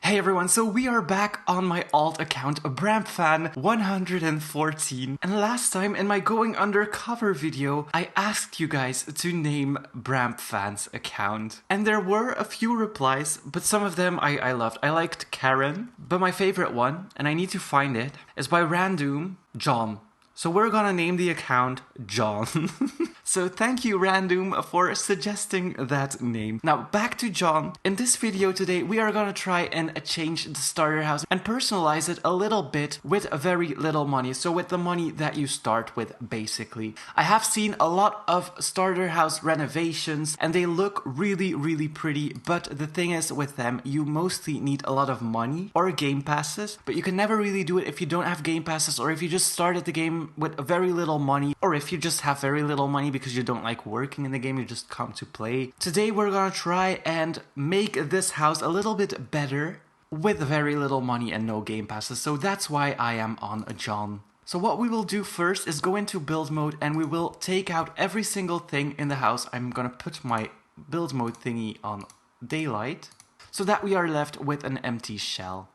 Hey everyone, so we are back on my alt account, BramP 114, and last time in my going undercover video, I asked you guys to name BramP's account, and there were a few replies, but some of them I loved. I liked Karen, but my favorite one, and I need to find it, is by Random John. So we're gonna name the account John. So thank you, Random, for suggesting that name. Now back to John. In this video today, we are gonna try and change the starter house and personalize it a little bit with very little money. So with the money that you start with, basically. I have seen a lot of starter house renovations and they look really pretty. But the thing is with them, you mostly need a lot of money or game passes, but you can never really do it if you don't have game passes or if you just started the game with very little money, or if you just have very little money because you don't like working in the game, you just come to play. Today we're gonna try and make this house a little bit better with very little money and no game passes, so that's why I am on John. So what we will do first is go into build mode and we will take out every single thing in the house. I'm gonna put my build mode thingy on daylight so that we are left with an empty shell.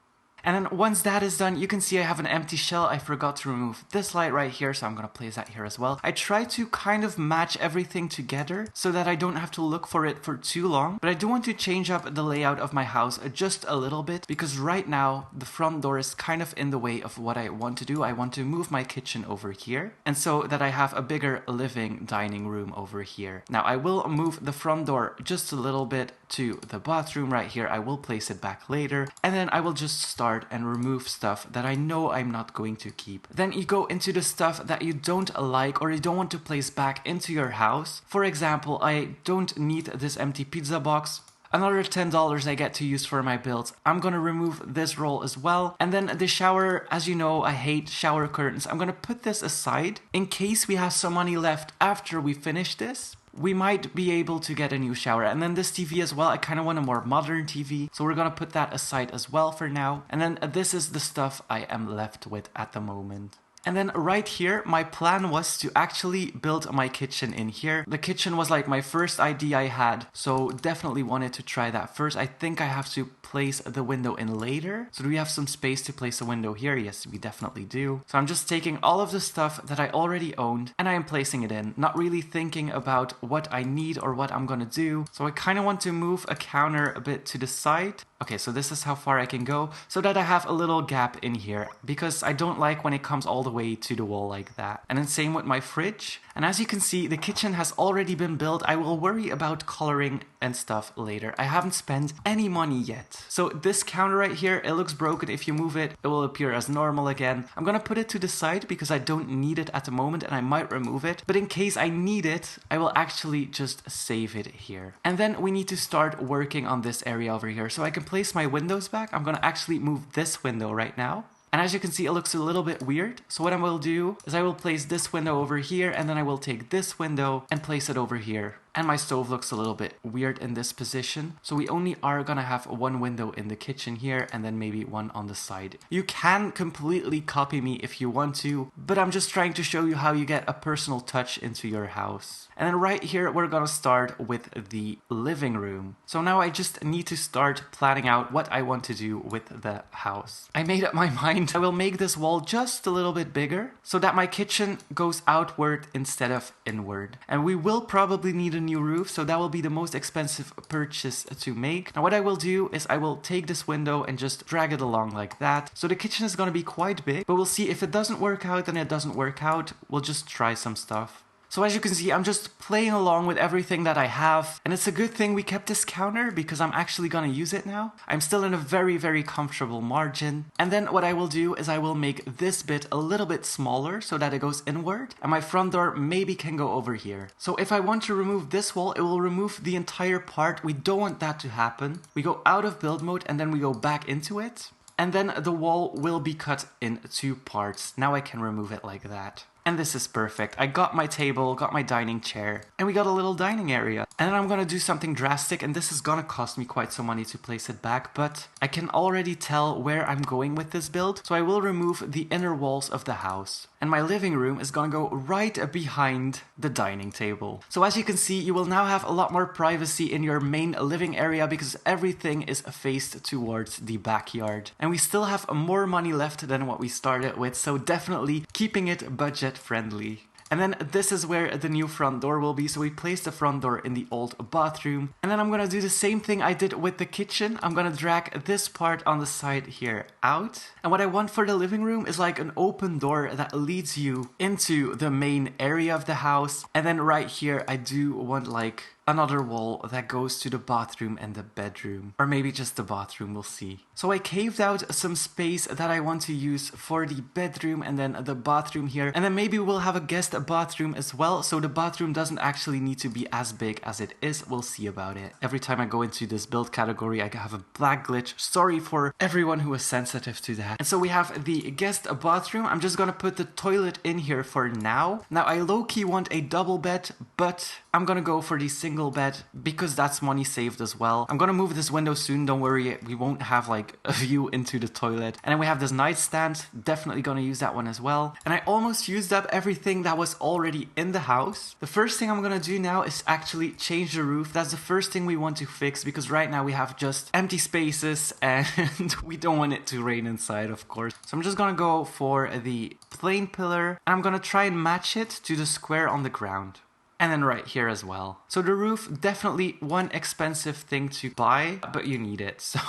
And then once that is done, you can see I have an empty shell. I forgot to remove this light right here, so I'm gonna place that here as well. I try to kind of match everything together so that I don't have to look for it for too long. But I do want to change up the layout of my house just a little bit because right now the front door is kind of in the way of what I want to do. I want to move my kitchen over here and so that I have a bigger living dining room over here. Now I will move the front door just a little bit to the bathroom right here. I will place it back later and then I will just start and remove stuff that I know I'm not going to keep. Then you go into the stuff that you don't like or you don't want to place back into your house. For example, I don't need this empty pizza box. Another $10 I get to use for my builds. I'm gonna remove this roll as well. And then the shower, as you know, I hate shower curtains. I'm gonna put this aside in case we have some money left after we finish this. We might be able to get a new shower. And then this TV as well, I kind of want a more modern TV. So we're gonna put that aside as well for now. And then this is the stuff I am left with at the moment. And then right here, my plan was to actually build my kitchen in here. The kitchen was like my first idea I had, so definitely wanted to try that first. I think I have to place the window in later. So do we have some space to place a window here? Yes, we definitely do. So I'm just taking all of the stuff that I already owned and I am placing it in, not really thinking about what I need or what I'm gonna do. So I kind of want to move a counter a bit to the side. Okay, so this is how far I can go so that I have a little gap in here because I don't like when it comes all the way to the wall like that. And then same with my fridge. And as you can see, the kitchen has already been built. I will worry about coloring and stuff later. I haven't spent any money yet. So this counter right here, it looks broken. If you move it, it will appear as normal again. I'm gonna put it to the side because I don't need it at the moment and I might remove it. But in case I need it, I will actually just save it here. And then we need to start working on this area over here. So I can place my windows back. I'm gonna actually move this window right now. And as you can see, it looks a little bit weird. So what I will do is I will place this window over here and then I will take this window and place it over here. And my stove looks a little bit weird in this position. So we only are gonna have one window in the kitchen here and then maybe one on the side. You can completely copy me if you want to, but I'm just trying to show you how you get a personal touch into your house. And then right here, we're gonna start with the living room. So now I just need to start planning out what I want to do with the house. I made up my mind. I will make this wall just a little bit bigger so that my kitchen goes outward instead of inward. And we will probably need a new roof, so that will be the most expensive purchase to make. Now what I will do is I will take this window and just drag it along like that. So the kitchen is going to be quite big, but we'll see if it doesn't work out, then it doesn't work out. We'll just try some stuff. So as you can see, I'm just playing along with everything that I have. And it's a good thing we kept this counter because I'm actually gonna use it now. I'm still in a very comfortable margin. And then what I will do is I will make this bit a little bit smaller so that it goes inward. And my front door maybe can go over here. So if I want to remove this wall, it will remove the entire part. We don't want that to happen. We go out of build mode and then we go back into it. And then the wall will be cut in two parts. Now I can remove it like that. And this is perfect. I got my table, got my dining chair, and we got a little dining area. And then I'm gonna do something drastic, and this is gonna cost me quite some money to place it back, but I can already tell where I'm going with this build, so I will remove the inner walls of the house. and my living room is gonna go right behind the dining table. So as you can see, you will now have a lot more privacy in your main living area because everything is faced towards the backyard. And we still have more money left than what we started with, so definitely keeping it budget friendly. And then this is where the new front door will be. So we place the front door in the old bathroom. And then I'm gonna do the same thing I did with the kitchen. I'm gonna drag this part on the side here out. And what I want for the living room is like an open door that leads you into the main area of the house. And then right here, I do want like another wall that goes to the bathroom and the bedroom. Or maybe just the bathroom, we'll see. So I caved out some space that I want to use for the bedroom and then the bathroom here. And then maybe we'll have a guest bathroom as well. So the bathroom doesn't actually need to be as big as it is. We'll see about it. Every time I go into this build category, I have a black glitch. Sorry for everyone who is sensitive to that. And so we have the guest bathroom. I'm just gonna put the toilet in here for now. Now I low-key want a double bed, but I'm gonna go for the single bed because that's money saved as well. I'm gonna move this window soon, don't worry, we won't have like a view into the toilet. And then we have this nightstand, definitely gonna use that one as well. And I almost used up everything that was already in the house. The first thing I'm gonna do now is actually change the roof. That's the first thing we want to fix because right now we have just empty spaces and we don't want it to rain inside, of course. So I'm just gonna go for the plain pillar and I'm gonna try and match it to the square on the ground. And then right here as well. So the roof, definitely one expensive thing to buy, but you need it, so...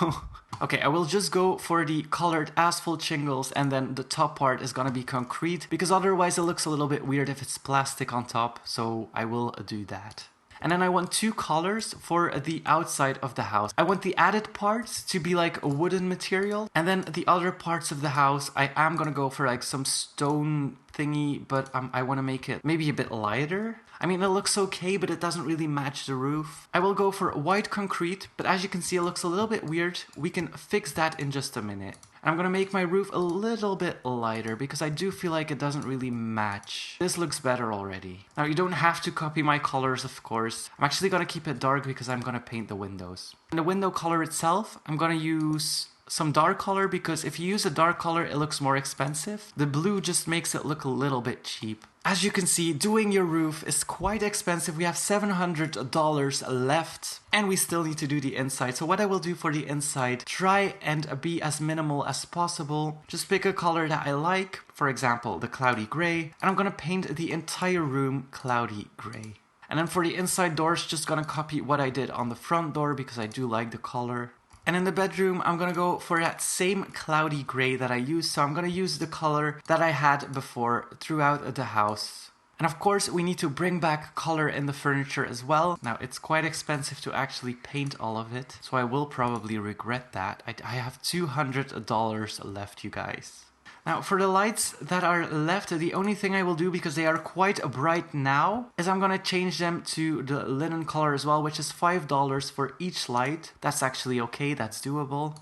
Okay, I will just go for the colored asphalt shingles and then the top part is gonna be concrete because otherwise it looks a little bit weird if it's plastic on top, so I will do that. And then I want two colors for the outside of the house. I want the added parts to be like a wooden material. And then the other parts of the house, I am gonna go for like some stone thingy, but I want to make it maybe a bit lighter. I mean, it looks okay, but it doesn't really match the roof. I will go for white concrete, but as you can see, it looks a little bit weird. We can fix that in just a minute. I'm gonna make my roof a little bit lighter because I do feel like it doesn't really match. This looks better already. Now, you don't have to copy my colors, of course. I'm actually gonna keep it dark because I'm gonna paint the windows. And the window color itself, I'm gonna use some dark color because if you use a dark color, it looks more expensive. The blue just makes it look a little bit cheap. As you can see, doing your roof is quite expensive. We have $700 left and we still need to do the inside. So what I will do for the inside, try and be as minimal as possible. Just pick a color that I like, for example, the cloudy gray, and I'm gonna paint the entire room cloudy gray. And then for the inside doors, just gonna copy what I did on the front door because I do like the color. And in the bedroom, I'm gonna go for that same cloudy gray that I used. So I'm gonna use the color that I had before throughout the house. And of course, we need to bring back color in the furniture as well. Now, it's quite expensive to actually paint all of it, so I will probably regret that. I have $200 left, you guys. Now, for the lights that are left, the only thing I will do, because they are quite bright now, is I'm gonna change them to the linen color as well, which is $5 for each light. That's actually okay, that's doable.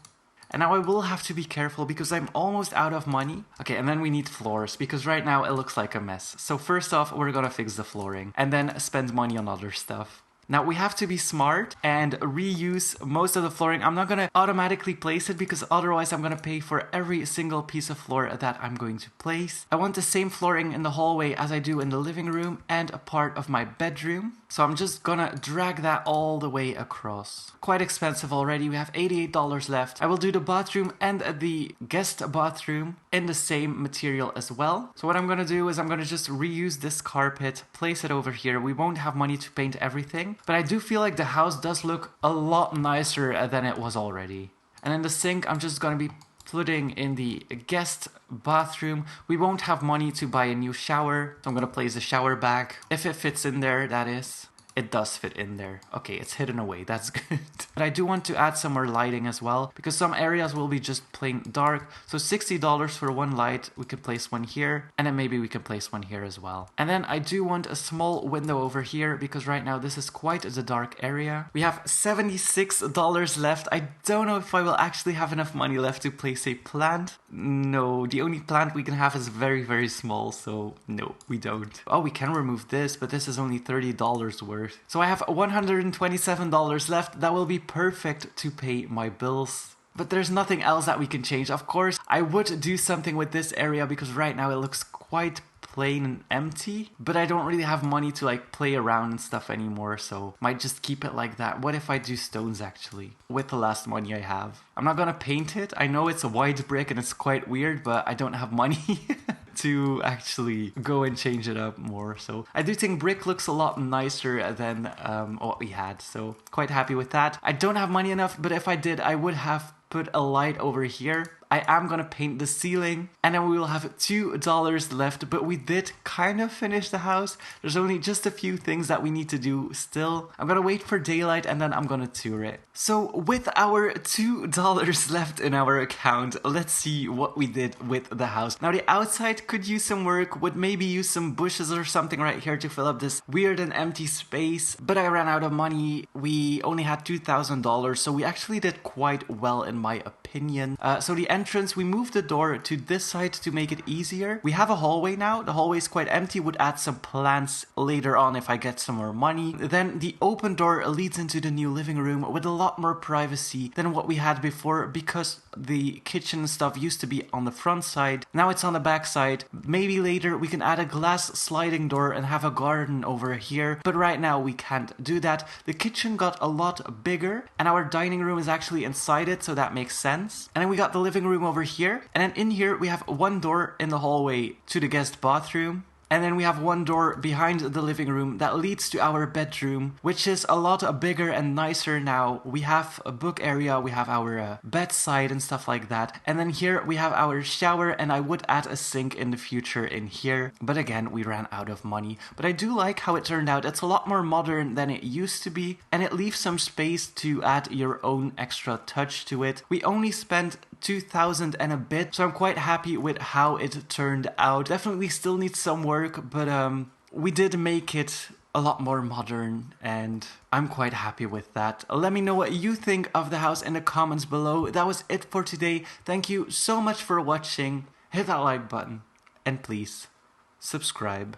And now I will have to be careful because I'm almost out of money. Okay, and then we need floors because right now it looks like a mess. So first off, we're gonna fix the flooring and then spend money on other stuff. Now we have to be smart and reuse most of the flooring. I'm not gonna automatically place it because otherwise I'm gonna pay for every single piece of floor that I'm going to place. I want the same flooring in the hallway as I do in the living room and a part of my bedroom. So I'm just gonna drag that all the way across. Quite expensive already, we have $88 left. I will do the bathroom and the guest bathroom in the same material as well. So what I'm gonna do is I'm gonna just reuse this carpet, place it over here. We won't have money to paint everything, but I do feel like the house does look a lot nicer than it was already. And in the sink, I'm just gonna be putting in the guest bathroom. We won't have money to buy a new shower, so I'm gonna place the shower back. If it fits in there, that is. It does fit in there. Okay, it's hidden away, that's good. But I do want to add some more lighting as well, because some areas will be just plain dark. So $60 for one light, we could place one here, and then maybe we could place one here as well. And then I do want a small window over here, because right now this is quite the dark area. We have $76 left. I don't know if I will actually have enough money left to place a plant. No, the only plant we can have is very, very small, so no, we don't. Oh, we can remove this, but this is only $30 worth. So I have $127 left. That will be perfect to pay my bills. But there's nothing else that we can change. Of course, I would do something with this area because right now it looks quite plain and empty, but I don't really have money to like play around and stuff anymore, so might just keep it like that. What if I do stones actually with the last money I have? I'm not gonna paint it. I know it's a white brick and it's quite weird, but I don't have money to actually go and change it up more. So I do think brick looks a lot nicer than what we had, so quite happy with that. I don't have money enough, but if I did, I would have put a light over here. I am gonna paint the ceiling, and then we will have $2 left, but we did kind of finish the house. There's only just a few things that we need to do still. I'm gonna wait for daylight and then I'm gonna tour it. So with our $2 left in our account, let's see what we did with the house. Now the outside could use some work, would maybe use some bushes or something right here to fill up this weird and empty space, but I ran out of money. We only had $2,000, so we actually did quite well in my opinion. So the entrance, we moved the door to this side to make it easier. We have a hallway now. The hallway is quite empty. Would add some plants later on if I get some more money. Then the open door leads into the new living room with a lot more privacy than what we had before, because the kitchen stuff used to be on the front side. Now it's on the back side. Maybe later we can add a glass sliding door and have a garden over here, but right now we can't do that. The kitchen got a lot bigger and our dining room is actually inside it, so that makes sense. And then we got the living room over here, and then in here we have one door in the hallway to the guest bathroom. And then we have one door behind the living room that leads to our bedroom, which is a lot bigger and nicer now. We have a book area, we have our bedside and stuff like that. And then here we have our shower, and I would add a sink in the future in here. But again, we ran out of money. But I do like how it turned out. It's a lot more modern than it used to be, and it leaves some space to add your own extra touch to it. We only spent 2,000 and a bit, so I'm quite happy with how it turned out. Definitely still needs some work, but we did make it a lot more modern, and I'm quite happy with that. Let me know what you think of the house in the comments below. That was it for today. Thank you so much for watching. Hit that like button, and please subscribe.